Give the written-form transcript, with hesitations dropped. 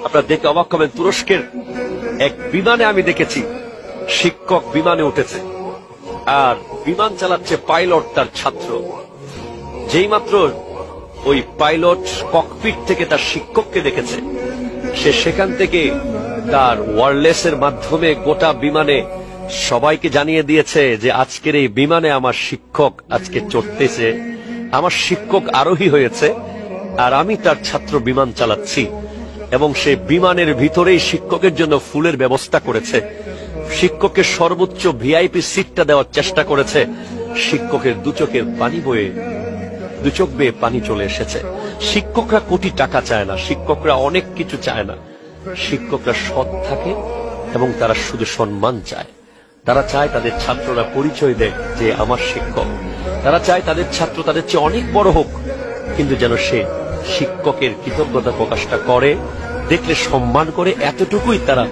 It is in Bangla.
আপনারা দেখে অবাক হবেন, তুরস্কের এক বিমানে আমি দেখেছি শিক্ষক বিমানে উঠেছে আর বিমান চালাচ্ছে পাইলট তার ছাত্র। যেই মাত্র ওই পাইলট ককপিট থেকে তার শিক্ষককে দেখেছে, সে সেখান থেকে তার ওয়্যারলেসের মাধ্যমে গোটা বিমানে সবাইকে জানিয়ে দিয়েছে যে আজকের এই বিমানে আমার শিক্ষক আজকে চড়তেছে, আমার শিক্ষক আরোহী হয়েছে আর আমি তার ছাত্র বিমান চালাচ্ছি। এবং সে বিমানের ভিতরেই শিক্ষকের জন্য ফুলের ব্যবস্থা করেছে, শিক্ষকের সর্বোচ্চ ভিআইপি সিটটা দেওয়ার চেষ্টা করেছে। শিক্ষকের দু চোখ বেয়ে পানি চলে এসেছে। শিক্ষকরা কোটি টাকা চায় না, শিক্ষকরা অনেক কিছু চায় না, শিক্ষকরা সৎ থাকে এবং তারা শুধু সম্মান চায়। তারা চায় তাদের ছাত্ররা পরিচয় দেয় যে আমার শিক্ষক। তারা চায় তাদের ছাত্র তাদের চেয়ে অনেক বড় হোক, কিন্তু যেন সে শিক্ষকের কৃতজ্ঞতা প্রকাশটা করে, দেখলে সম্মান করে, এতটুকুই তারা